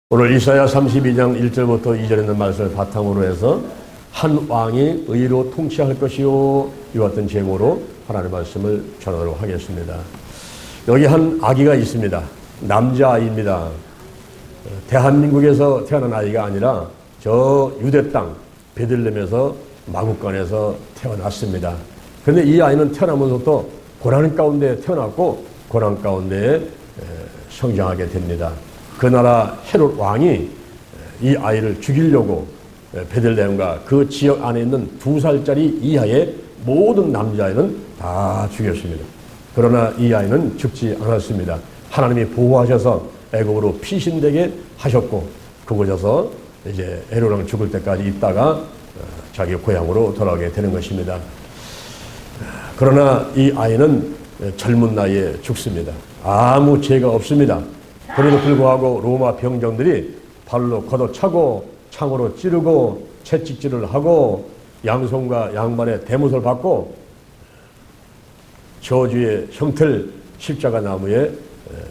오늘 이사야 32장 1절부터 2절에 있는 말씀을 바탕으로 해서 한 왕이 의로 통치할 것이요, 이와 같은 제목으로 하나님의 말씀을 전하도록 하겠습니다. 여기 한 아기가 있습니다. 남자아이입니다. 대한민국에서 태어난 아이가 아니라 저 유대 땅 베들레헴에서 마국간에서 태어났습니다. 그런데 이 아이는 태어나면서부터 고난 가운데 태어났고 고난 가운데 성장하게 됩니다. 그 나라 헤롯 왕이 이 아이를 죽이려고 베들레헴과 그 지역 안에 있는 2살짜리 이하의 모든 남자아이는 다 죽였습니다. 그러나 이 아이는 죽지 않았습니다. 하나님이 보호하셔서 애굽으로 피신되게 하셨고, 그곳에서 이제 헤롯 왕 죽을 때까지 있다가 자기 고향으로 돌아가게 되는 것입니다. 그러나 이 아이는 젊은 나이에 죽습니다. 아무 죄가 없습니다. 그래도 불구하고 로마 병정들이 발로 걷어차고 창으로 찌르고 채찍질을 하고 양손과 양발에 대못을 받고 저주의 형틀 십자가 나무에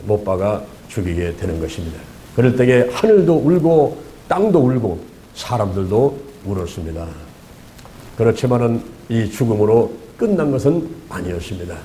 못 박아 죽이게 되는 것입니다. 그럴 때에 하늘도 울고 땅도 울고 사람들도 울었습니다. 그렇지만은 이 죽음으로 끝난 것은 아니었습니다.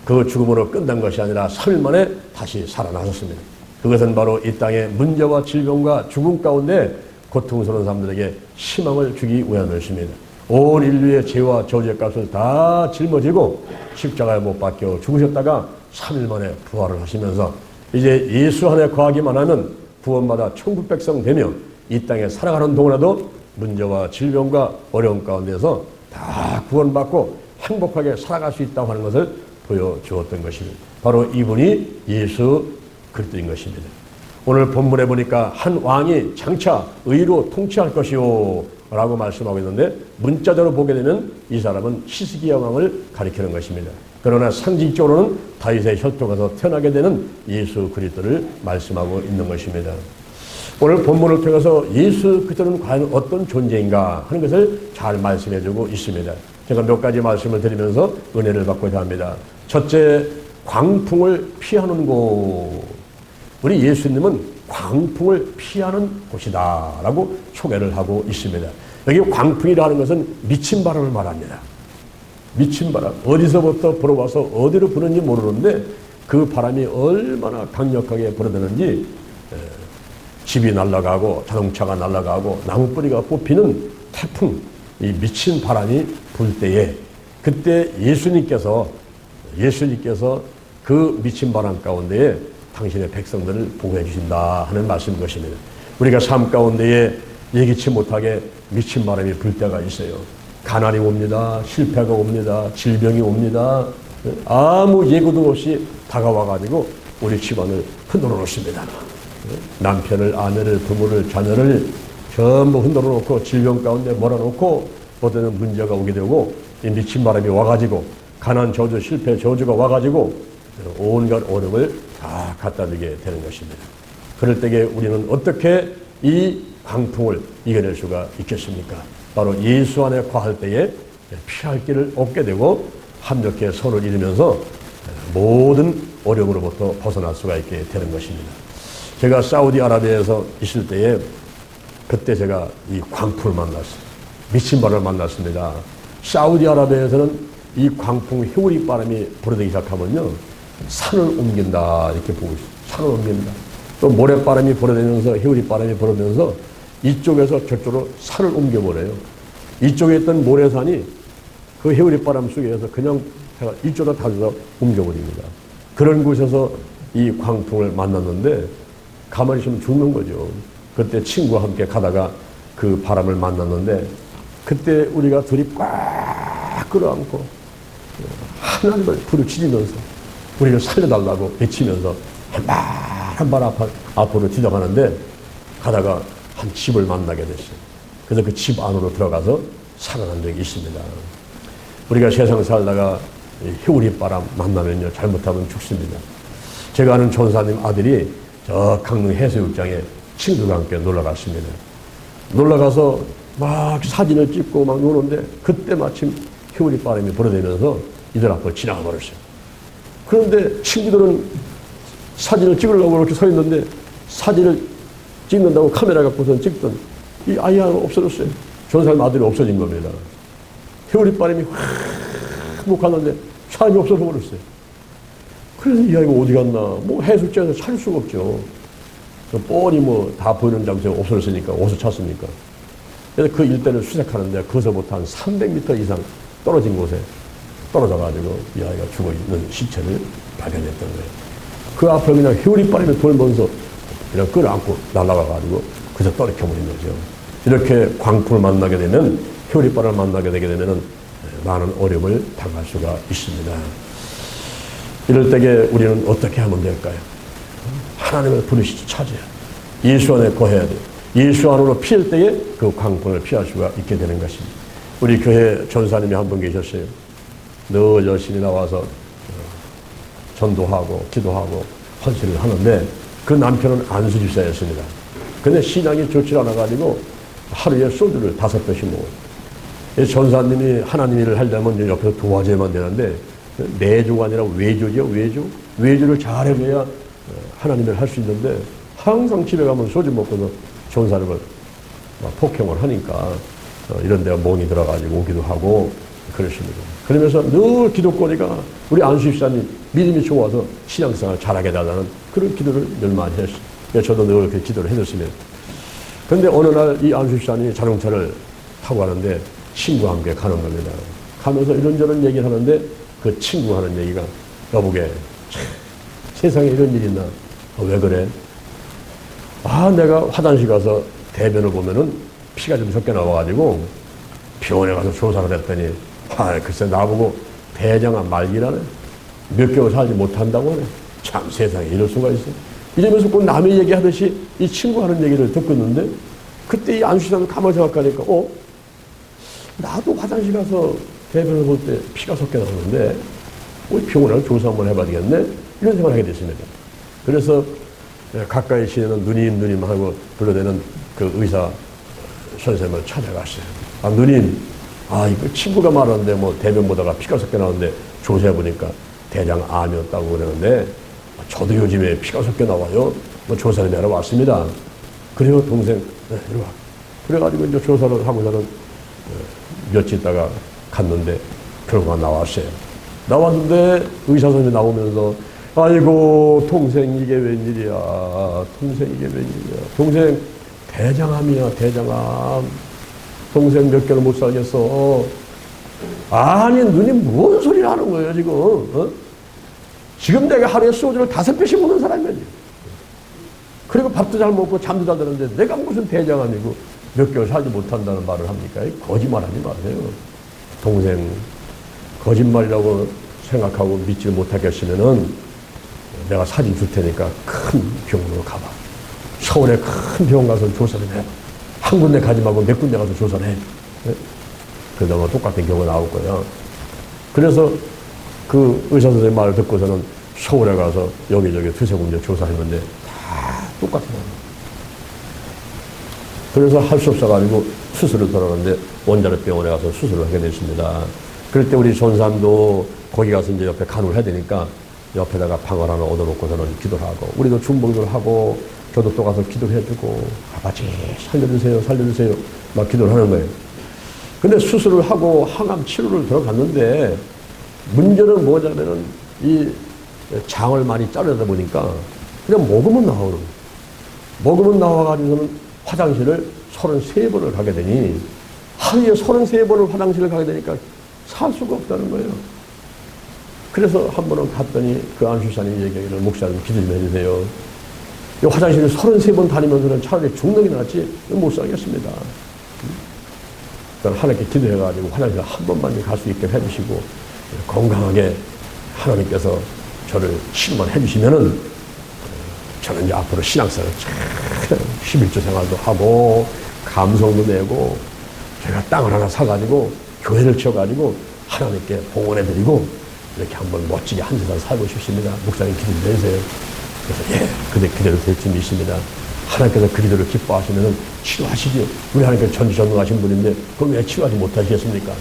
그 죽음으로 끝난 것이 아니라 3일 만에 다시 살아나셨습니다. 그것은 바로 이 땅의 문제와 질병과 죽음 가운데 고통스러운 사람들에게 희망을 주기 위함이었습니다. 온 인류의 죄와 저주의 값을 다 짊어지고 십자가에 못 박혀 죽으셨다가 3일 만에 부활을 하시면서 이제 예수 안에 거하기만 하면 구원받아 천국 백성 되며 이 땅에 살아가는 동안에도 문제와 질병과 어려움 가운데서 다 구원받고 행복하게 살아갈 수 있다고 하는 것을 보여주었던 것입니다. 바로 이분이 예수 그리스도인 것입니다. 오늘 본문에 보니까 한 왕이 장차 의로 통치할 것이요 라고 말씀하고 있는데, 문자대로 보게 되면 이 사람은 히스기야 왕을 가리키는 것입니다. 그러나 상징적으로는 다윗의 혈통에서 태어나게 되는 예수 그리스도를 말씀하고 있는 것입니다. 오늘 본문을 통해서 예수 그리스도는 과연 어떤 존재인가 하는 것을 잘 말씀해주고 있습니다. 제가 몇 가지 말씀을 드리면서 은혜를 받고자 합니다. 첫째, 광풍을 피하는 곳. 우리 예수님은 광풍을 피하는 곳이다 라고 소개를 하고 있습니다. 여기 광풍이라는 것은 미친 바람을 말합니다. 미친 바람. 어디서부터 불어와서 어디로 부는지 모르는데 그 바람이 얼마나 강력하게 불어대는지, 집이 날아가고 자동차가 날아가고 나무뿌리가 뽑히는 태풍, 이 미친 바람이 불 때에 그때 예수님께서 그 미친 바람 가운데에 당신의 백성들을 보호해 주신다 하는 말씀인 것입니다. 우리가 삶 가운데에 예기치 못하게 미친 바람이 불 때가 있어요. 가난이 옵니다. 실패가 옵니다. 질병이 옵니다. 아무 예고도 없이 다가와가지고 우리 집안을 흔들어 놓습니다. 남편을, 아내를, 부모를, 자녀를 전부 흔들어 놓고 질병 가운데 몰아놓고 어떤 문제가 오게 되고, 이 미친 바람이 와가지고 가난 저주, 실패 저주가 와가지고 온갖 어려움을 다 갖다 주게 되는 것입니다. 그럴 때에 우리는 어떻게 이 광풍을 이겨낼 수가 있겠습니까? 바로 예수 안에 거할 때에 피할 길을 얻게 되고 합력해 선을 이루면서 모든 어려움으로부터 벗어날 수가 있게 되는 것입니다. 제가 사우디아라비아에서 있을 때에 그때 제가 이 광풍을 만났어요. 미친 바람을 만났습니다. 사우디아라비아에서는 이 광풍 회오리 바람이 불어들기 시작하면요, 산을 옮긴다 이렇게 보고 있어요. 산을 옮긴다. 또 모래바람이 불어들면서 회오리 바람이 불어들면서 이쪽에서 저쪽으로 산을 옮겨버려요. 이쪽에 있던 모래산이 그 회오리 바람 속에서 그냥 이쪽으로 다져서 옮겨버립니다. 그런 곳에서 이 광풍을 만났는데 가만히 있으면 죽는 거죠. 그때 친구와 함께 가다가 그 바람을 만났는데 그때 우리가 둘이 꽉 끌어안고 하나님을 부르짖으면서 우리를 살려달라고 외치면서 한 발 앞으로 지나가는데 가다가 한 집을 만나게 됐어요. 그래서 그 집 안으로 들어가서 살아난 적이 있습니다. 우리가 세상 살다가 회오리 바람 만나면요, 잘못하면 죽습니다. 제가 아는 전사님 아들이 저 강릉 해수욕장에 친구가 함께 놀러 갔습니다. 놀러 가서 막 사진을 찍고 막 노는데 그때 마침 회오리 바람이 불어대면서 이들 앞을 지나가 버렸어요. 그런데 친구들은 사진을 찍으려고 이렇게 서 있는데 사진을 찍는다고 카메라 갖고선 찍던 이 아이 하나 없어졌어요. 전사님 아들이 없어진 겁니다. 해오리 바람이 확 갔는데 사람이 없어져 버렸어요. 그래서 이 아이가 어디 갔나? 뭐 해수욕장에서 찾을 수가 없죠. 뻔히 뭐 다 보이는 장소에 없어졌으니까 어디서 찾습니까? 그래서 그 일대를 수색하는데 거기서부터 한 300m 이상 떨어진 곳에 떨어져가지고 이 아이가 죽어있는 시체를 발견했던 거예요. 그 앞에 그냥 해오리바람이 돌면서 그냥 끌어안고 날아가가지고 그래서 떨어져버린 거죠. 이렇게 광풍을 만나게 되면, 해오리바람을 만나게 되게 되면 많은 어려움을 당할 수가 있습니다. 이럴 때에 우리는 어떻게 하면 될까요? 하나님을 부르시지 찾아야 돼. 예수 안에 거해야 돼. 예수 안으로 피할 때에 그 광풍을 피할 수가 있게 되는 것입니다. 우리 교회 전사님이 한 분 계셨어요. 늘 열심히 나와서 전도하고 기도하고 헌신을 하는데 그 남편은 안수집사였습니다. 근데 신앙이 좋지 않아가지고 하루에 소주를 5병씩 먹어요. 전사님이 하나님 일을 하려면 옆에서 도와줘야만 되는데 내조가 아니라 외조죠. 외조를 잘 해줘야 하나님 일을 할 수 있는데 항상 집에 가면 소주 먹고서 전사님을 폭행을 하니까 이런 데가 멍이 들어가지고 오기도 하고 그렇습니다. 그러면서 늘 기도거리가 우리 안수집사님 믿음이 좋아서 신앙생활 잘하게 달라는 그런 기도를 늘 많이 했어요. 저도 늘 그 기도를 해줬습니다. 그런데 어느 날 이 안수집사님이 자동차를 타고 가는데 친구와 함께 가는 겁니다. 가면서 이런저런 얘기를 하는데 그 친구가 하는 얘기가 여보게 세상에 이런 일이 있나? 왜 그래? 내가 화장실 가서 대변을 보면은 피가 좀 섞여 나와가지고 병원에 가서 조사를 했더니 글쎄 나보고 대장암 말기라네. 몇 개월 살지 못한다고 하네. 참 세상에 이럴 수가 있어. 이러면서 꼭 남의 얘기하듯이 이 친구 하는 얘기를 듣고 있는데 그때 이 안수사는 가만히 생각하니까 나도 화장실 가서 대변을 볼 때 피가 섞여 나오는데 우리 병원에 가서 조사 한번 해봐야 되겠네. 이런 생각을 하게 됐습니다. 그래서 가까이 지내는 누님 하고 불러대는 그 의사 선생님을 찾아갔어요. 누님, 이거 친구가 말하는데 뭐 대변 보다가 피가 섞여 나오는데 조사해보니까 대장암이었다고 그러는데 저도 요즘에 피가 섞여 나와요. 뭐 조사를 내러 왔습니다. 그래요, 동생. 네, 이리 와. 그래가지고 이제 조사를 하고서는 며칠 있다가 갔는데 결과가 나왔어요. 나왔는데 의사 선생님이 나오면서 아이고 동생 이게 웬일이야. 동생 이게 웬일이야. 동생 대장암이야. 대장암. 동생 몇 개를 못 살겠어. 아니 누님 뭔 소리를 하는 거예요 지금. 지금 내가 하루에 소주를 5병씩 먹는 사람이야. 그리고 밥도 잘 먹고 잠도 잘 자는데 내가 무슨 대장암이고 몇 개월 살지 못한다는 말을 합니까? 거짓말하지 마세요. 동생 거짓말이라고 생각하고 믿지 못하겠으면은 내가 사진 줄 테니까 큰 병원으로 가봐. 서울에 큰 병원 가서 조사를 해. 한 군데 가지 말고 몇 군데 가서 조사를 해. 그러다 똑같은 경우가 나올 거야. 그래서 그 의사 선생님 말을 듣고서는 서울에 가서 여기저기 두세 군데 조사했는데 다 똑같아요. 그래서 할 수 없어가지고 수술을 들어가는데 원자력 병원에 가서 수술을 하게 됐습니다. 그럴 때 우리 전사님도 거기 가서 이제 옆에 간호를 해야 되니까 옆에다가 방을 하나 얻어놓고서는 기도를 하고 우리도 중봉도를 하고 저도 또 가서 기도를 해주고 아버지 살려주세요 막 기도를 하는 거예요. 근데 수술을 하고 항암 치료를 들어갔는데 문제는 뭐냐면은 이 장을 많이 자르다 보니까 그냥 먹으면 나오는 거예요. 먹으면 나와가지고는 화장실을 33번을 가게 되니 하루에 33번을 화장실을 가게 되니까 살 수가 없다는 거예요. 그래서 한 번은 갔더니 그 안수사님 얘기하기를 목사님 기도 좀 해주세요. 이 화장실을 33번 다니면서는 차라리 죽는 게 낫지 못 살겠습니다. 그러니까 하나님께 기도해가지고 화장실 한 번만 갈 수 있게 해주시고 건강하게 하나님께서 저를 치료만 해주시면은 저는 이제 앞으로 신앙생활 11조 생활도 하고 감성도 내고 제가 땅을 하나 사가지고 교회를 지어가지고 하나님께 봉헌해드리고 이렇게 한번 멋지게 한 세상 살고 싶습니다. 목사님 기도 좀 해주세요. 그래서 그대 기대로 될 줄 믿습니다. 하나님께서 그 기도를 기뻐하시면 치료하시죠. 우리 하나님께서 전지전능하신 분인데 그걸 왜 치료하지 못하시겠습니까?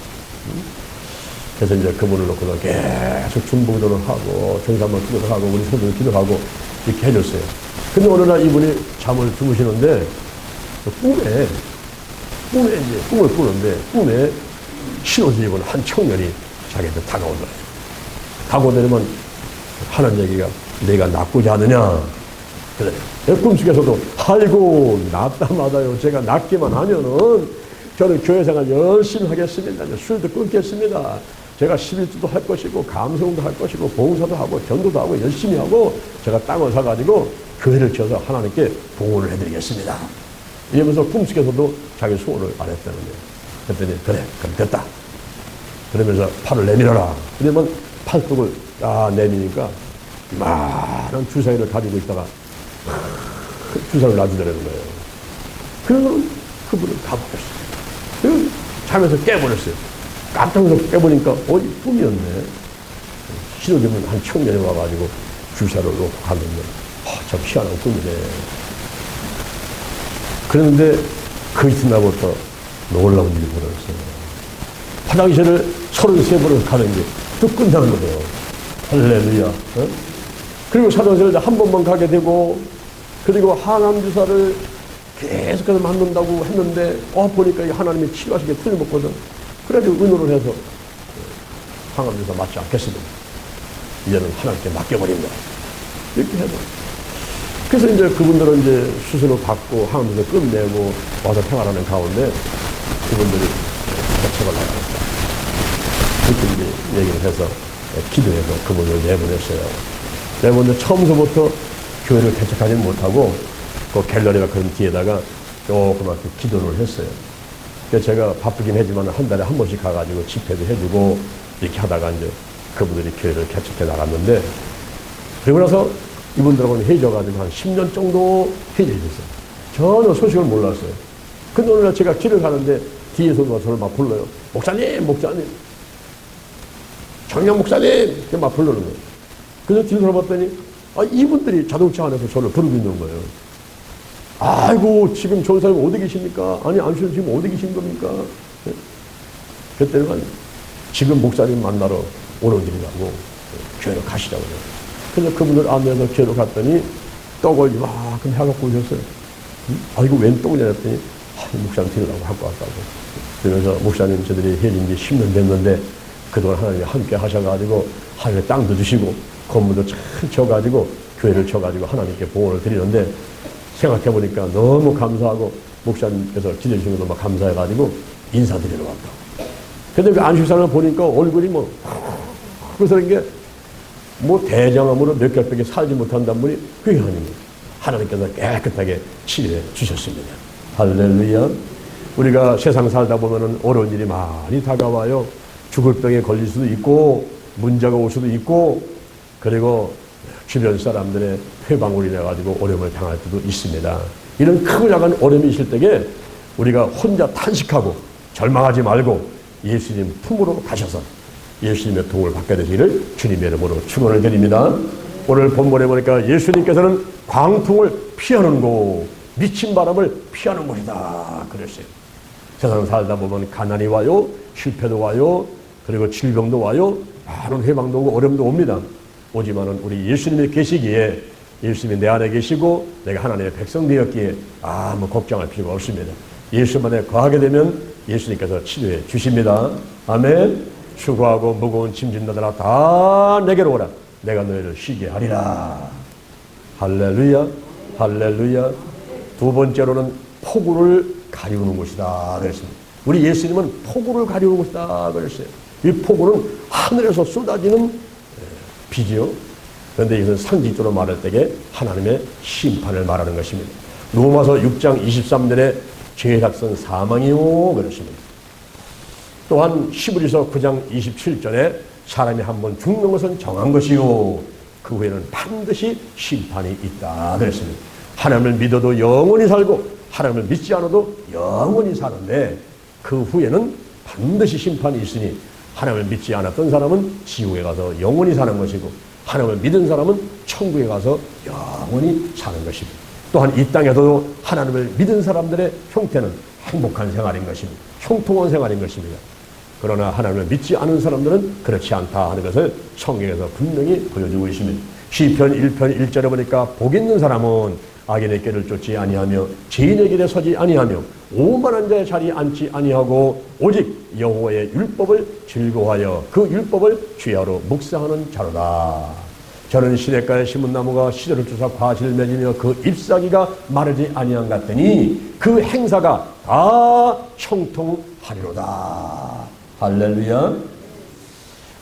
그래서 이제 그분을 놓고서 계속 중보기도를 하고 정상만 기도를 하고 우리 성도를 기도하고 이렇게 해줬어요. 근데 어느 날 이분이 잠을 주무시는데 꿈에 이제 꿈을 꾸는데 꿈에 신옷을 입은 한 청년이 자기한테 다가오더라고요. 다가오더니만 하는 얘기가 내가 낫고자 하느냐. 그래. 꿈속에서도 아이고 낫다마다요. 제가 낫기만 하면은 저는 교회생활 열심히 하겠습니다. 술도 끊겠습니다. 제가 11조도 할 것이고 감성도 할 것이고 봉사도 하고 전도도 하고 열심히 하고 제가 땅을 사가지고 교회를 지어서 하나님께 봉헌을 해드리겠습니다. 이러면서 꿈속에서도 자기 소원을 안 했다는 거예요. 그랬더니 그래 그럼 됐다. 그러면서 팔을 내밀어라. 그러면 팔뚝을 내미니까 많은 주사위를 가지고 있다가 주사를 놔주더라는 거예요. 그러면 그분을 가버렸어요. 잠에서 깨버렸어요. 깜짝 놀라서 깨보니까 꿈이었네. 신호기면 한 청년이 와가지고 주사를 놓고 갔는데 참 희한한 꿈이네. 그런데 그 이튿날부터 놀라운 일이 벌어졌어요. 화장실을 33번을 가는 게 뚝 끝나는 거예요. 할렐루야. 어? 그리고 화장실을 한 번만 가게 되고 그리고 항암주사를 계속해서 맞는다고 했는데 보니까 하나님이 치료하시게 틀림없거든. 그래가지고 의논을 해서 항암주사 맞지 않겠습니다. 이제는 하나님께 맡겨버립니다. 이렇게 해서 그래서 이제 그분들은 이제 수술을 받고 항암주사 끝내고 와서 생활하는 가운데 그분들이 대책을 나가니까 그렇게 이제 얘기를 해서 기도해서 그분을 내보냈어요. 내보냈는데 처음서부터 교회를 개척하지 못하고 그 갤러리가 그런 뒤에다가 조그맣게 기도를 했어요. 그래서 제가 바쁘긴 하지만 한 달에 한 번씩 가가지고 집회도 해주고 이렇게 하다가 이제 그분들이 교회를 개척해 나갔는데 그리고 나서 이분들하고는 헤어져가지고 한 10년 정도 헤어졌어요. 전혀 소식을 몰랐어요. 근데 오늘 날 제가 길을 가는데 뒤에서도 저를 막 불러요. 목사님, 목사님. 정녕 목사님! 이렇게 막 부르는 거예요. 그래서 뒤를 돌아봤더니 이분들이 자동차 안에서 저를 부르고 있는 거예요. 아이고 지금 전사님 어디 계십니까? 아니 안수님 지금 어디 계신 겁니까? 그때는 지금 목사님 만나러 오는 길이라고 교회로 가시자고 그래요. 그래서 그분을 안내해서 교회로 갔더니 떡을 이만큼 해갖고 오셨어요. 아이고 웬 떡이냐 했더니 목사님 드리려고 갖고 왔다고. 그러면서 목사님 저들이 헤어진 지 10년 됐는데 그동안 하나님이 함께 하셔가지고 하늘에 땅도 주시고 건물도 참 쳐가지고 교회를 쳐가지고 하나님께 봉헌을 드리는데 생각해보니까 너무 감사하고 목사님께서 기대주신 것도 막 감사해가지고 인사드리러 왔다고. 근데 그 안식사를 보니까 얼굴이 그래서 이게 대장암으로 몇 개밖에 살지 못한다는 분이 그게 아닙니다. 하나님께서 깨끗하게 치료해 주셨습니다. 할렐루야. 우리가 세상 살다 보면은 어려운 일이 많이 다가와요. 죽을 병에 걸릴 수도 있고 문제가 올 수도 있고 그리고 주변 사람들의 회방으로 인해 가지고 어려움을 당할 때도 있습니다. 이런 크고 작은 어려움이 있을 때에 우리가 혼자 탄식하고 절망하지 말고 예수님 품으로 가셔서 예수님의 도움을 받게 되시기를 주님의 이름으로 축원을 드립니다. 오늘 본문에 보니까 예수님께서는 광풍을 피하는 곳, 미친 바람을 피하는 곳이다 그랬어요. 세상 살다 보면 가난이 와요, 실패도 와요, 그리고 질병도 와요, 많은 회방도 오고 어려움도 옵니다. 오지만은 우리 예수님이 계시기에 예수님이 내 안에 계시고 내가 하나님의 백성 되었기에 아무 걱정할 필요가 없습니다. 예수만에 거하게 되면 예수님께서 치료해 주십니다. 아멘. 수고하고 무거운 짐진 너들아 다 내게로 오라. 내가 너희를 쉬게 하리라. 할렐루야. 할렐루야. 두 번째로는 폭우를 가리우는 곳이다 그랬습니다. 우리 예수님은 폭우를 가리우는 곳이다 그랬어요. 이 폭우는 하늘에서 쏟아지는 비지요. 그런데 이것은 상징적으로 말할 때에 하나님의 심판을 말하는 것입니다. 로마서 6장 23절에 죄의 작성 사망이요 그랬습니다. 또한 히브리서 9장 27절에 사람이 한번 죽는 것은 정한 것이요 그 후에는 반드시 심판이 있다 그랬습니다. 하나님을 믿어도 영원히 살고 하나님을 믿지 않아도 영원히 사는데 그 후에는 반드시 심판이 있으니 하나님을 믿지 않았던 사람은 지옥에 가서 영원히 사는 것이고 하나님을 믿은 사람은 천국에 가서 영원히 사는 것입니다. 또한 이 땅에서도 하나님을 믿은 사람들의 형태는 행복한 생활인 것입니다. 형통한 생활인 것입니다. 그러나 하나님을 믿지 않은 사람들은 그렇지 않다 하는 것을 성경에서 분명히 보여주고 있습니다. 시편 1편 1절에 보니까 복 있는 사람은 악인의 길을 쫓지 아니하며 죄인의 길에 서지 아니하며 오만한 자의 자리에 앉지 아니하고 오직 여호와의 율법을 즐거워하여 그 율법을 주야로 묵상하는 자로다. 저는 시냇가에 심은 나무가 시절을 주사 과실을 맺으며 그 잎사귀가 마르지 아니한 같더니 그 행사가 다 형통하리로다. 할렐루야.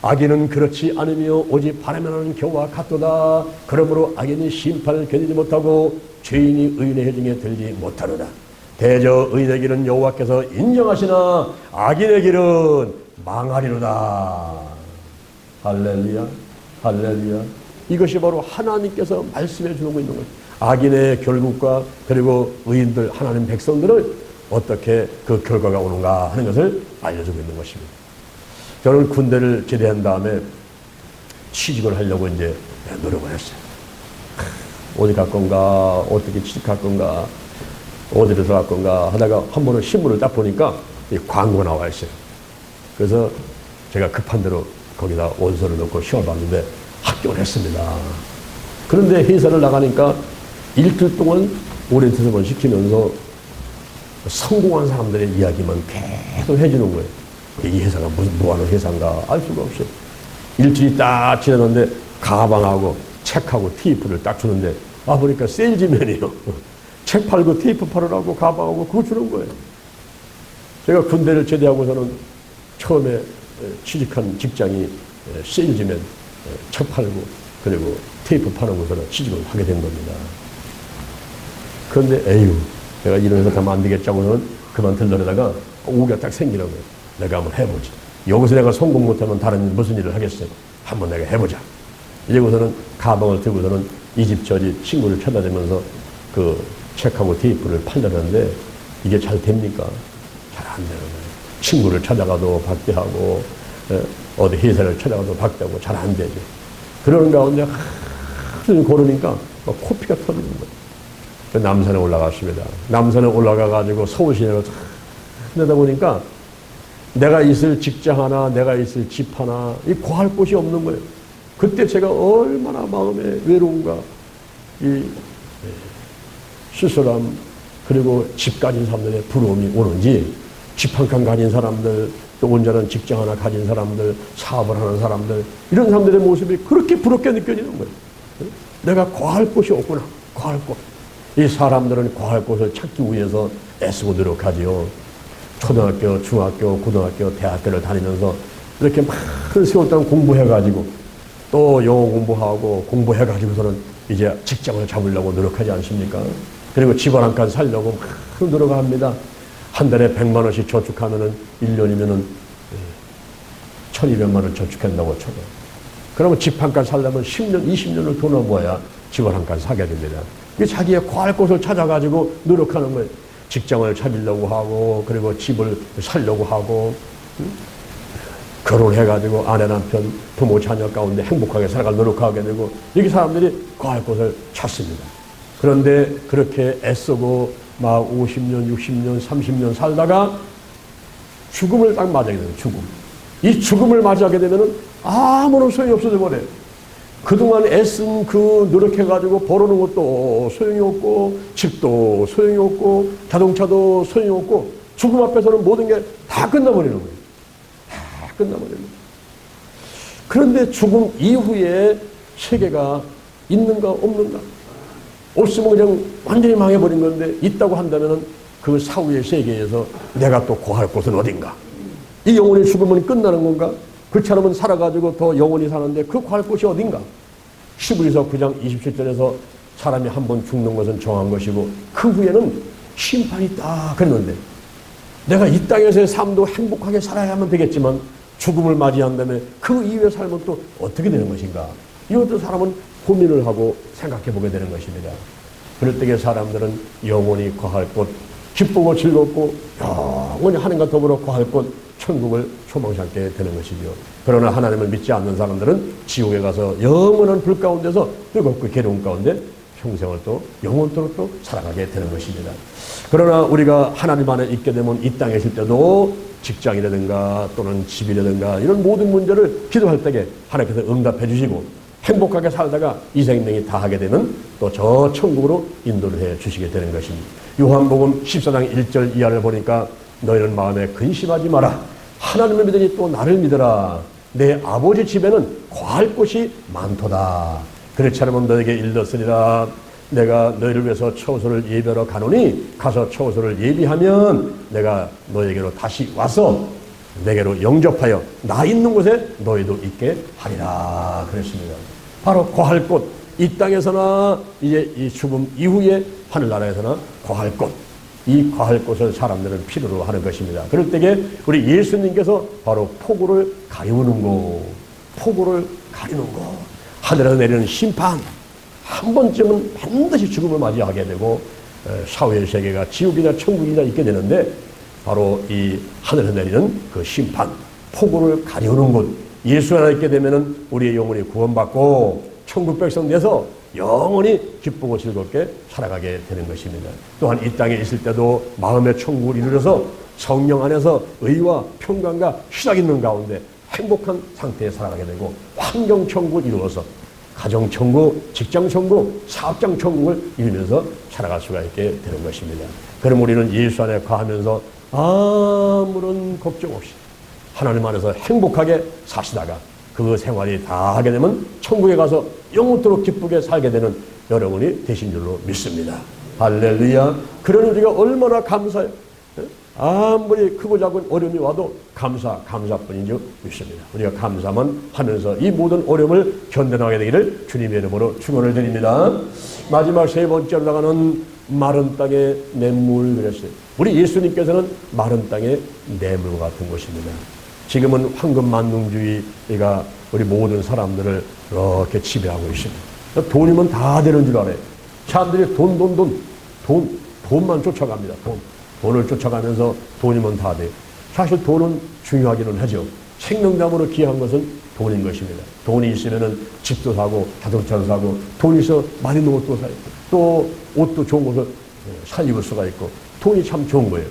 악인은 그렇지 않으며 오직 바라면 하는 겨와 같도다. 그러므로 악인이 심판을 견디지 못하고 죄인이 의인의 회중에 들지 못하노라. 대저 의인의 길은 여호와께서 인정하시나 악인의 길은 망하리로다. 할렐루야, 할렐루야. 이것이 바로 하나님께서 말씀해 주고 있는 것. 악인의 결국과 그리고 의인들, 하나님 백성들을 어떻게 그 결과가 오는가 하는 것을 알려주고 있는 것입니다. 저는 군대를 제대한 다음에 취직을 하려고 이제 노력을 했어요. 어디 갈 건가, 어떻게 취직할 건가, 어디로 들어갈 건가 하다가 한 번은 신문을 딱 보니까 광고가 나와 있어요. 그래서 제가 급한 대로 거기다 원서를 넣고 시험을 봤는데 합격을 했습니다. 그런데 회사를 나가니까 일주일 동안 오리엔테이션을 시키면서 성공한 사람들의 이야기만 계속 해주는 거예요. 이 회사가 무슨 뭐하는 회사인가 알 수가 없어요. 일주일이 딱 지났는데 가방하고 책하고 테이프를 딱 주는데 보니까 세일즈맨이요. 책 팔고 테이프 팔으라고 가방하고 그거 주는 거예요. 제가 군대를 제대하고서는 처음에 취직한 직장이 세일즈맨, 책 팔고 그리고 테이프 파는 곳으로 취직을 하게 된 겁니다. 그런데 에휴, 내가 이런 회사 가면 안 되겠자고는 그만두려다가 오기가 딱 생기는 거예요. 내가 한번 해보지. 여기서 내가 성공 못하면 다른 무슨 일을 하겠어요. 한번 내가 해보자. 이러고서는 가방을 들고서는 이 집 저 집 친구를 찾아다니면서 그 책하고 테이프를 팔려는데 이게 잘 됩니까? 잘 안 되는 거예요. 친구를 찾아가도 박대하고 어디 회사를 찾아가도 박대하고 잘 안 되죠. 그러는 가운데 하도 고르니까 코피가 터지는 거예요. 남산에 올라갔습니다. 남산에 올라가가지고 서울 시내로 내다 보니까 내가 있을 직장 하나, 내가 있을 집 하나, 이 구할 곳이 없는 거예요. 그때 제가 얼마나 마음에 외로움과 이 수술함 그리고 집 가진 사람들의 부러움이 오는지 집 한 칸 가진 사람들 또 온전한 직장 하나 가진 사람들 사업을 하는 사람들 이런 사람들의 모습이 그렇게 부럽게 느껴지는 거예요. 내가 구할 곳이 없구나. 구할 곳. 이 사람들은 구할 곳을 찾기 위해서 애쓰고 노력하지요. 초등학교, 중학교, 고등학교, 대학교를 다니면서 이렇게 많은 세월 동안 공부해가지고 또 영어 공부하고 공부해가지고서는 이제 직장을 잡으려고 노력하지 않습니까? 그리고 집안 한 칸 살려고 막 노력합니다. 한 달에 100만 원씩 저축하면은 1년이면은 1200만 원 저축한다고 쳐요. 그러면 집 한 칸 살려면 10년, 20년을 돈을 모아야 집을 한 칸 사게 됩니다. 이게 자기의 구할 곳을 찾아가지고 노력하는 거예요. 직장을 찾으려고 하고 그리고 집을 살려고 하고 결혼해가지고 아내 남편 부모 자녀 가운데 행복하게 살아갈 노력하게 되고 이렇게 사람들이 구할 곳을 찾습니다. 그런데 그렇게 애쓰고 막 50년, 60년, 30년 살다가 죽음을 딱 맞게 되는 죽음. 이 죽음을 맞이하게 되면은 아무런 소용이 없어져 버려요. 그동안 애쓴 그 노력해가지고 벌어놓은 것도 소용이 없고 집도 소용이 없고 자동차도 소용이 없고 죽음 앞에서는 모든 게 다 끝나버리는 거예요. 다 끝나버리는 거예요. 그런데 죽음 이후에 세계가 있는가 없는가? 없으면 그냥 완전히 망해버린 건데 있다고 한다면 그 사후의 세계에서 내가 또 구할 곳은 어딘가? 이 영혼의 죽음은 끝나는 건가? 그렇지 않으면 살아가지고 더 영원히 사는데 그 구할 곳이 어딘가? 히브리서 9장 27절에서 사람이 한 번 죽는 것은 정한 것이고 그 후에는 심판이 있다 그랬는데 내가 이 땅에서의 삶도 행복하게 살아야만 되겠지만 죽음을 맞이한 다음에 그 이후의 삶은 또 어떻게 되는 것인가? 이것도 사람은 고민을 하고 생각해 보게 되는 것입니다. 그럴 때에 사람들은 영원히 거할 곳, 기쁘고 즐겁고 영원히 하나님과 더불어 거할 곳 천국을 소망치 않게 되는 것이죠. 그러나 하나님을 믿지 않는 사람들은 지옥에 가서 영원한 불 가운데서 뜨겁고 괴로운 가운데 평생을 또 영원토록 또 살아가게 되는 것입니다. 그러나 우리가 하나님 안에 있게 되면 이 땅에 있을 때도 직장이라든가 또는 집이라든가 이런 모든 문제를 기도할 때에 하나님께서 응답해 주시고 행복하게 살다가 이 생명이 다하게 되면 또 저 천국으로 인도를 해 주시게 되는 것입니다. 요한복음 14장 1절 이하를 보니까 너희는 마음에 근심하지 마라. 하나님을 믿으니 또 나를 믿어라. 내 아버지 집에는 거할 곳이 많도다. 그렇지 않으면 너에게 일렀으리라. 내가 너희를 위해서 처소를 예비하러 가노니 가서 처소를 예비하면 내가 너에게로 다시 와서 내게로 영접하여 나 있는 곳에 너희도 있게 하리라 그랬습니다. 바로 거할 곳, 이 땅에서나 이제 이 죽음 이후에 하늘나라에서나 거할 곳, 이 거할 곳을 사람들은 필요로 하는 것입니다. 그럴 때에 우리 예수님께서 바로 폭우를 가리우는 곳, 폭우를 가리는 곳, 하늘에서 내리는 심판, 한 번쯤은 반드시 죽음을 맞이하게 되고 사후의 세계가 지옥이나 천국이나 있게 되는데 바로 이 하늘에서 내리는 그 심판, 폭우를 가리우는 곳, 예수 안에 있게 되면은 우리의 영혼이 구원받고 천국 백성 돼서 영원히 기쁘고 즐겁게 살아가게 되는 것입니다. 또한 이 땅에 있을 때도 마음의 천국을 이루어서 성령 안에서 의와 평강과 희락 있는 가운데 행복한 상태에 살아가게 되고 환경 천국을 이루어서 가정 천국, 직장 천국, 사업장 천국을 이루면서 살아갈 수가 있게 되는 것입니다. 그럼 우리는 예수 안에 거하면서 아무런 걱정 없이 하나님 안에서 행복하게 사시다가 그 생활이 다 하게 되면 천국에 가서 영원토록 기쁘게 살게 되는 여러분이 되신 줄로 믿습니다. 할렐루야. 그러니 우리가 얼마나 감사해요. 아무리 크고 작은 어려움이 와도 감사뿐인 줄 믿습니다. 우리가 감사만 하면서 이 모든 어려움을 견뎌나가게 되기를 주님의 이름으로 축원을 드립니다. 마지막 세 번째로 나가는 마른 땅의 냇물 그랬어요. 우리 예수님께서는 마른 땅의 냇물 같은 곳입니다. 지금은 황금 만능주의가 우리 모든 사람들을 이렇게 지배하고 있습니다. 돈이면 다 되는 줄 알아요. 사람들이 돈만 쫓아갑니다. 돈을 쫓아가면서 돈이면 다 돼요. 사실 돈은 중요하기는 하죠. 생명담으로 귀한 것은 돈인 것입니다. 돈이 있으면은 집도 사고 자동차도 사고, 돈이 있어 맛있는 옷도 사고 또 옷도 좋은 것을 사 입을 수가 있고 돈이 참 좋은 거예요.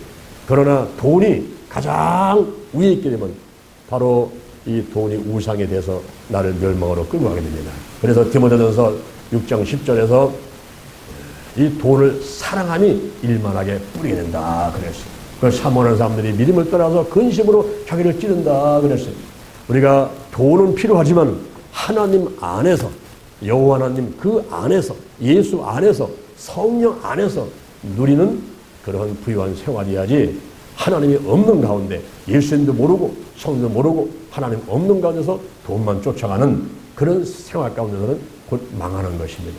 그러나 돈이 가장 위에 있게 되면 바로 이 돈이 우상이 돼서 나를 멸망으로 끌고 가게 됩니다. 그래서 디모데전서 6장 10절에서 이 돈을 사랑함이 일만하게 뿌리게 된다 그랬어요. 그걸 사모하는 사람들이 믿음을 떠나서 근심으로 자기를 찌른다 그랬어요. 우리가 돈은 필요하지만 하나님 안에서, 여호와 하나님 그 안에서, 예수 안에서, 성령 안에서 누리는 그런 부유한 생활이야지, 하나님이 없는 가운데 예수님도 모르고 성령도 모르고 하나님 없는 가운데서 돈만 쫓아가는 그런 생활 가운데서는 곧 망하는 것입니다.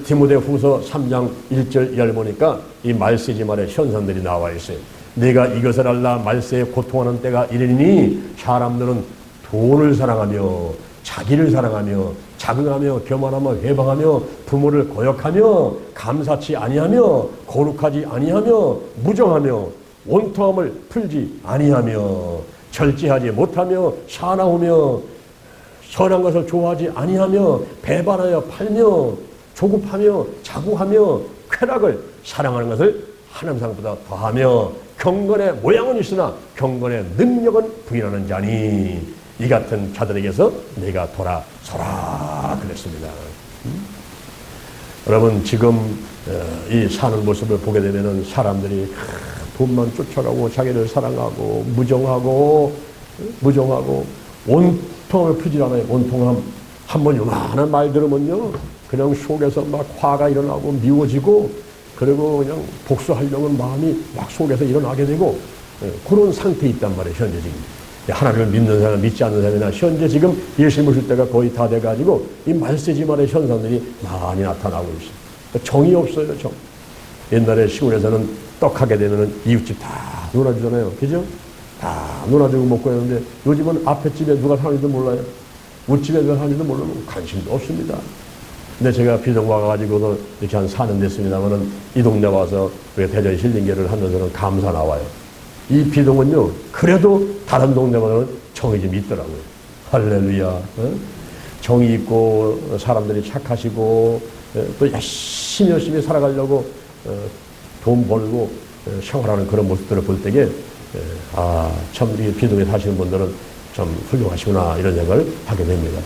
디모데후서 3장 1절 이하를 보니까 이 말세지 말의 현상들이 나와 있어요. 내가 이것을 알라 말세에 고통하는 때가 이르니 사람들은 돈을 사랑하며 자기를 사랑하며 자긍하며 교만하며 회방하며 부모를 거역하며 감사치 아니하며 거룩하지 아니하며 무정하며 원통함을 풀지 아니하며 절제하지 못하며 사나우며 선한 것을 좋아하지 아니하며 배반하여 팔며 조급하며 자구하며 쾌락을 사랑하는 것을 하나님 사랑보다 더하며 경건의 모양은 있으나 경건의 능력은 부인하는 자니 이 같은 자들에게서 내가 돌아서라 그랬습니다. 여러분 지금 이 사는 모습을 보게 되면은 사람들이 돈만 쫓아가고 자기를 사랑하고 무정하고 원통을 풀지 않아요. 원통함. 한번 요만한 말 들으면요 그냥 속에서 막 화가 일어나고 미워지고 그리고 그냥 복수하려는 마음이 막 속에서 일어나게 되고 그런 상태에 있단 말이에요. 현재 지금 하나님을 믿는 사람 믿지 않는 사람이나 현재 지금 예수님을 줄 때가 거의 다 돼가지고 이 말세지만의 현상들이 많이 나타나고 있어요. 정이 없어요. 정. 옛날에 시골에서는 떡하게 되면은 이웃집 다 놀아주잖아요. 그죠? 다 놀아주고 먹고 했는데 요즘은 앞에 집에 누가 사는지도 몰라요. 우집에 누가 사는지도 모르고 관심도 없습니다. 근데 제가 비동 와가지고도 이렇게 한 4년 됐습니다만은 이 동네 와서 대전 힐링계를 하면서는 감사 나와요. 이 비동은요, 그래도 다른 동네보다는 정이 좀 있더라고요. 할렐루야. 어? 정이 있고 사람들이 착하시고 또 열심히 살아가려고 돈 벌고 생활하는 그런 모습들을 볼 때에 참 이 비동에 사시는 분들은 참 훌륭하시구나 이런 생각을 하게 됩니다.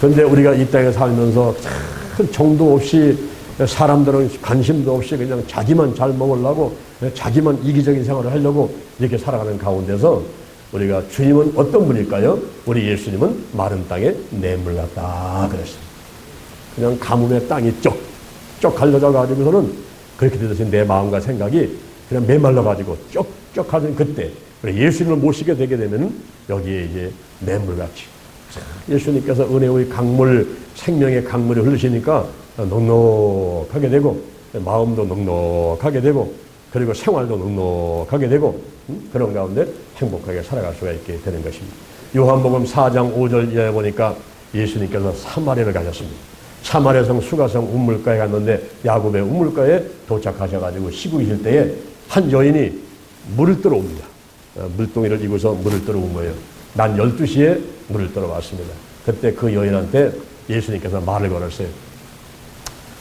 그런데 우리가 이 땅에 살면서 큰 정도 없이 사람들은 관심도 없이 그냥 자기만 잘 먹으려고 자기만 이기적인 생활을 하려고 이렇게 살아가는 가운데서 우리가 주님은 어떤 분일까요? 우리 예수님은 마른 땅에 냇물 같다 그랬어요. 그냥 가뭄에 땅이 쪽쪽 갈려져 가지고서는 그렇게 되듯이 내 마음과 생각이 그냥 메말라 가지고 쪽쪽 하는 그때 예수님을 모시게 되게 되면 여기에 이제 냇물같이 예수님께서 은혜의 강물, 생명의 강물이 흐르시니까 넉넉하게 되고 마음도 넉넉하게 되고 그리고 생활도 넉넉하게 되고 그런 가운데 행복하게 살아갈 수가 있게 되는 것입니다. 요한복음 4장 5절 이하에 보니까 예수님께서 사마리아를 가셨습니다. 사마리아성 수가성 우물가에 갔는데 야곱의 우물가에 도착하셔가지고 쉬고 계실 때에 한 여인이 물을 들어옵니다. 물동이를 이고서 물을 들어온 거예요. 난 12시에 물을 들어왔습니다. 그때 그 여인한테 예수님께서 말을 걸었어요.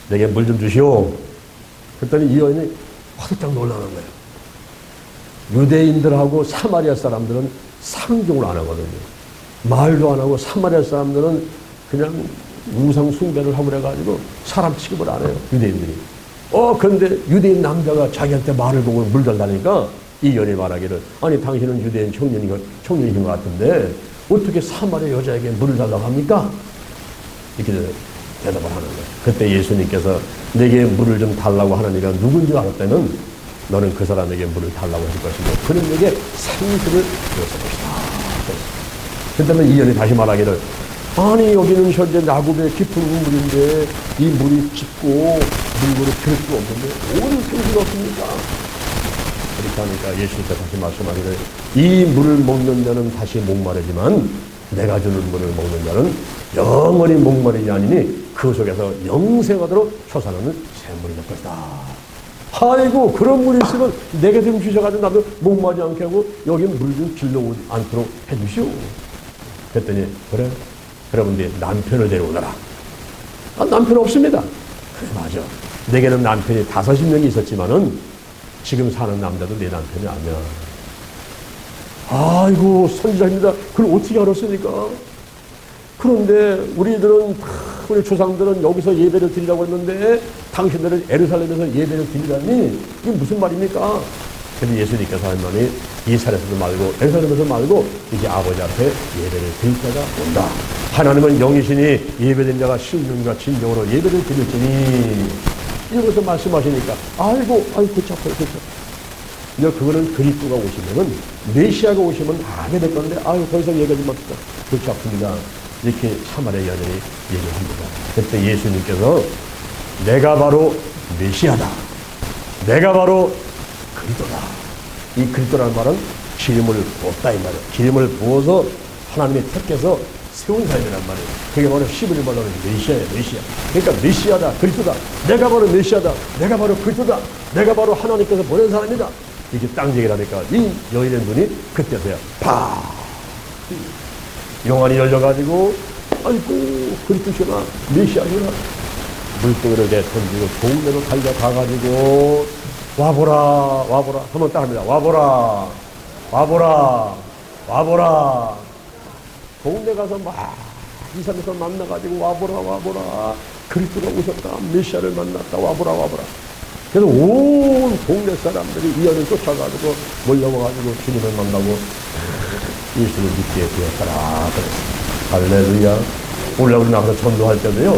내게 물 좀 주시오. 그랬더니 이 여인이 화들짝 놀라는 거예요. 유대인들하고 사마리아 사람들은 상종을 안 하거든요. 말도 안 하고 사마리아 사람들은 그냥 우상 숭배를 하고 그래가지고 사람 취급을 안 해요. 유대인들이. 그런데 유대인 남자가 자기한테 말을 보고 물 달라니까 이 여인이 말하기를 아니 당신은 유대인 청년이신 것 같은데 어떻게 사마리아 여자에게 물을 달라고 합니까? 이렇게 대답을 하는 거예요. 그때 예수님께서 내게 물을 좀 달라고 하는 이가 누군지 알았다면 너는 그 사람에게 물을 달라고 할 것이고 그는 내게 생수를 주었을 것이다. 그다음에 이 여인이 다시 말하기를 아니 여기는 현재 야곱의 깊은 우물인데 이 물이 짙고 물고를 필 수 없는데 어디 생수가 없습니까? 그렇게 하니까 예수님께서 다시 말씀하기를 이 물을 먹는 자는 다시 목마르지만 내가 주는 물을 먹는 자는 영원히 목마르지 아니니 그 속에서 영생하도록 솟아나는 샘물이 될 것이다. 아이고 그런 물이 있으면 내게 좀 주셔가지고 나도 목마르지 않게 하고 여기 물 좀 길러오지 않도록 해주시오. 그랬더니 그래? 그러면 네 남편을 데려오너라. 남편 없습니다. 그래 맞아. 내게는 남편이 50명이 있었지만은 지금 사는 남자도 내 남편이 아니야. 아이고 선지자입니다. 그걸 어떻게 알았습니까? 그런데 우리들은 우리 조상들은 여기서 예배를 드리라고 했는데 당신들은 예루살렘에서 예배를 드리다니 이게 무슨 말입니까? 근데 예수님께서 한 말이 이스라엘에서도 말고 예루살렘에서 말고 이제 아버지 앞에 예배를 드릴 때가 온다. 하나님은 영이시니 예배드린 자가 신령과 진정으로 예배를 드릴지니 이것을 말씀하시니까 아이고 그쵸. 이제 그거는 그리스도가 오시면은 메시아가 오시면 하게 될 건데 더 이상 얘기하지 맙시다. 그렇지 않습니다. 이렇게 사마리아 여인이 얘기를 합니다. 그때 예수님께서 내가 바로 메시아다. 내가 바로 그리스도다. 이 그리스도라는 말은 기름을 부었다 이 말이에요. 기름을 부어서 하나님이 택해서 세운 사람이란 말이에요. 그게 바로 히브리 말로는 메시아예요. 메시아. 그러니까 메시아다. 그리스도다. 내가 바로 메시아다. 내가 바로 그리스도다. 내가 바로 하나님께서 보낸 사람이다. 이렇게 딱 얘기를 하니까 이 여인의 눈이 그때서야 팍 영안이 열려가지고 아이고 그리스도시나 메시아시나 물동이를 내던지고 좋은 데로 달려가가지고 와보라 한번 딱 합니다. 와보라 동네 가서 막 이산에서 만나가지고 와보라 그리스도가 오셨다. 메시아를 만났다. 와보라 그래서 온 동네 사람들이 이 여인을 쫓아가지고 몰려와가지고 주님을 만나고 예수를 믿게 되었더라. 할렐루야. 오늘 우리 나가서 전도할 때도요.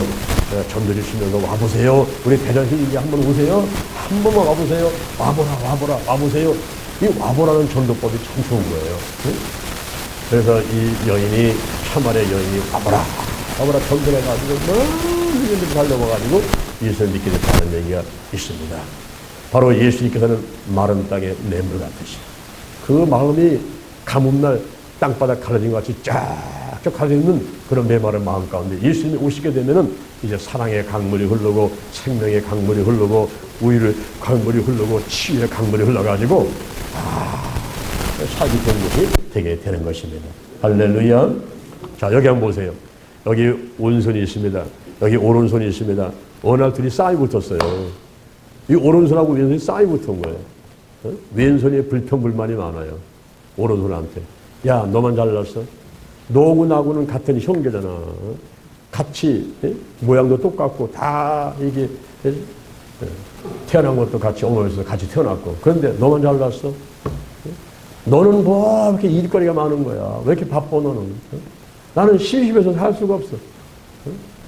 전도 주시면서 와보세요. 우리 대전시기 한번 오세요. 한 번만 와보세요. 와보세요. 이 와보라는 전도법이 참 좋은 거예요. 응? 그래서 이 여인이 사마리아 여인이 와보라 전도해가지고 멀리 달려와가지고 예수를 믿게 됐다는 얘기가 있습니다. 바로 예수님께서는 마른 땅에 냇물 같으시. 그 마음이 가뭄날 땅바닥 가려진 것 같이 쫙쫙 가려있는 그런 메마른 마음 가운데 예수님이 오시게 되면은 이제 사랑의 강물이 흐르고 생명의 강물이 흐르고 우유의 강물이 흐르고 치유의 강물이 흘러가지고 살기 좋은 것이 되게 되는 것입니다. 할렐루야. 자 여기 한번 보세요. 여기 오른손이 있습니다. 여기 오른손이 있습니다. 어느 날 둘이 싸이 붙었어요. 이 오른손하고 왼손이 싸이 붙은 거예요. 왼손이 불평불만이 많아요. 오른손한테. 야 너만 잘났어. 너하고 나하고는 같은 형제잖아. 같이 모양도 똑같고 다 이게 태어난 것도 같이 어머니에서 같이 태어났고 그런데 너만 잘났어? 너는 뭐 이렇게 일거리가 많은 거야? 왜 이렇게 바빠 너는? 나는 심심해서 살 수가 없어.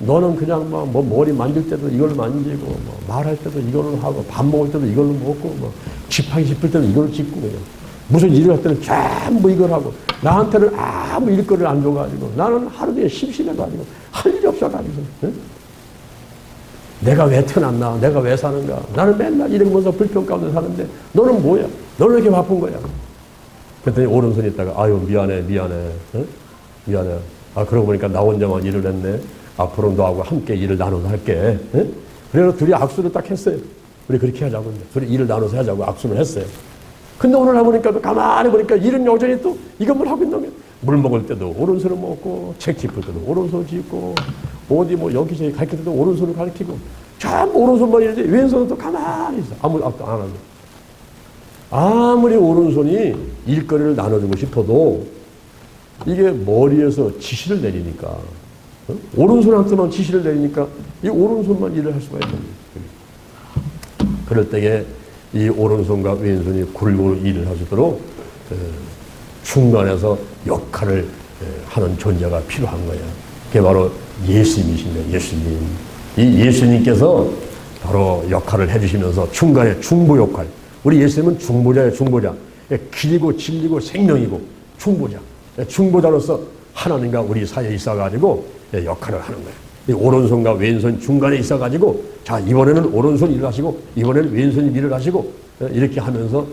너는 그냥 뭐 머리 만질 때도 이걸로 만지고 뭐 말할 때도 이걸로 하고 밥 먹을 때도 이걸로 먹고 뭐 집하기 싶을 때도 이걸로 짚고 그냥 무슨 일을 할 때는 전부 이걸 하고 나한테는 아무 일거리를 안 줘가지고 나는 하루 종일 심심해가지고 할 일이 없어가지고 내가 왜 태어났나? 내가 왜 사는가? 나는 맨날 이러면서 불평 가운데 사는데 너는 뭐야? 너는 왜 이렇게 바쁜 거야? 그랬더니 오른손에 있다가 아유 미안해 미안해. 아 그러고 보니까 나 혼자만 일을 했네. 앞으로 너하고 함께 일을 나눠서 할게. 그래서 둘이 악수를 딱 했어요. 우리 그렇게 하자고. 둘이 일을 나눠서 하자고 악수를 했어요. 근데 오늘 해보니까 가만히 보니까 일은 여전히 또 이것만 하고 있는 거예요. 물 먹을 때도 오른손을 먹고 책 짚을 때도 오른손을 짚고 어디 뭐 여기저기 가르칠 때도 오른손을 가르치고 전부 오른손만 이러지 왼손은 또 가만히 있어. 아무 악도 안 하고. 아무리 오른손이 일거리를 나눠주고 싶어도 이게 머리에서 지시를 내리니까 오른손한테만 지시를 내리니까 이 오른손만 일을 할 수가 있는 거예요. 그럴 때에 이 오른손과 왼손이 골고루 일을 하시도록 중간에서 역할을 하는 존재가 필요한 거예요. 그게 바로 예수님이십니다. 예수님. 이 예수님께서 바로 역할을 해주시면서 중간에 중보 역할. 우리 예수님은 중보자예요. 중보자. 길이고 진리고 생명이고 중보자. 중보자로서 하나님과 우리 사이에 있어가지고 역할을 하는 거예요. 이 오른손과 왼손 중간에 있어가지고 자 이번에는 오른손 일을 하시고 이번에는 왼손 일을 하시고 이렇게 하면서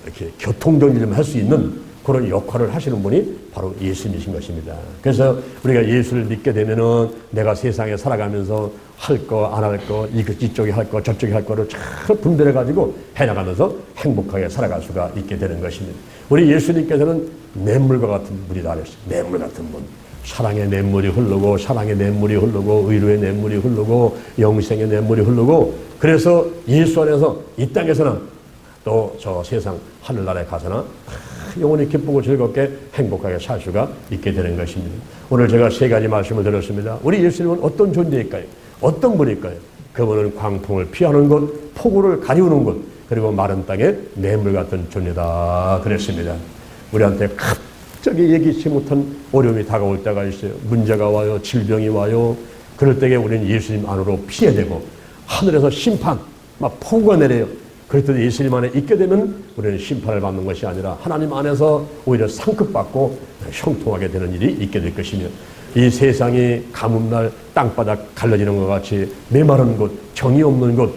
이렇게 교통정리를 할 수 있는 그런 역할을 하시는 분이 바로 예수님이신 것입니다. 그래서 우리가 예수를 믿게 되면은 내가 세상에 살아가면서 할 거 안 할 거 이쪽에 할 거 저쪽에 할 거를 잘 분별해가지고 해나가면서 행복하게 살아갈 수가 있게 되는 것입니다. 우리 예수님께서는 냇물과 같은 분이다 그랬어요. 냇물 같은 분. 사랑의 냇물이 흐르고 사랑의 냇물이 흐르고 의로의 냇물이 흐르고 영생의 냇물이 흐르고 그래서 예수 안에서 이 땅에서는 또 저 세상 하늘나라에 가서는 영원히 기쁘고 즐겁게 행복하게 살 수가 있게 되는 것입니다. 오늘 제가 세 가지 말씀을 드렸습니다. 우리 예수님은 어떤 존재일까요? 어떤 분일까요? 그분은 광풍을 피하는 것, 폭우를 가리우는 것, 그리고 마른 땅에 냇물 같은 존재다 그랬습니다. 우리한테 갑자기 예기치 못한 어려움이 다가올 때가 있어요. 문제가 와요. 질병이 와요. 그럴 때에 우리는 예수님 안으로 피해야 되고 하늘에서 심판, 막 폭우가 내려요. 그럴 때 예수님 안에 있게 되면 우리는 심판을 받는 것이 아니라 하나님 안에서 오히려 상급받고 형통하게 되는 일이 있게 될 것이며 이 세상이 가뭄날 땅바닥 갈라지는 것 같이 메마른 곳, 정이 없는 곳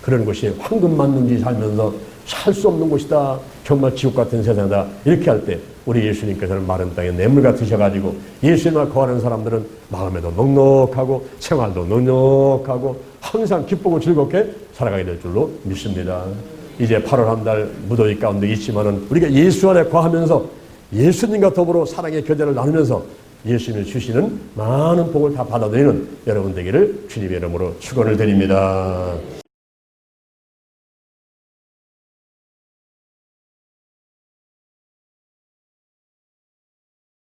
그런 곳이 황금만 눈지 살면서 살 수 없는 곳이다. 정말 지옥 같은 세상이다. 이렇게 할 때 우리 예수님께서는 마른 땅에 냇물 같으셔가지고 예수님과 거하는 사람들은 마음에도 넉넉하고 생활도 넉넉하고 항상 기쁘고 즐겁게 살아가게 될 줄로 믿습니다. 이제 8월 한 달 무더위 가운데 있지만은 우리가 예수 안에 거하면서 예수님과 더불어 사랑의 교제를 나누면서 예수님이 주시는 많은 복을 다 받아들이는 여러분 되기를 주님의 이름으로 축원을 드립니다.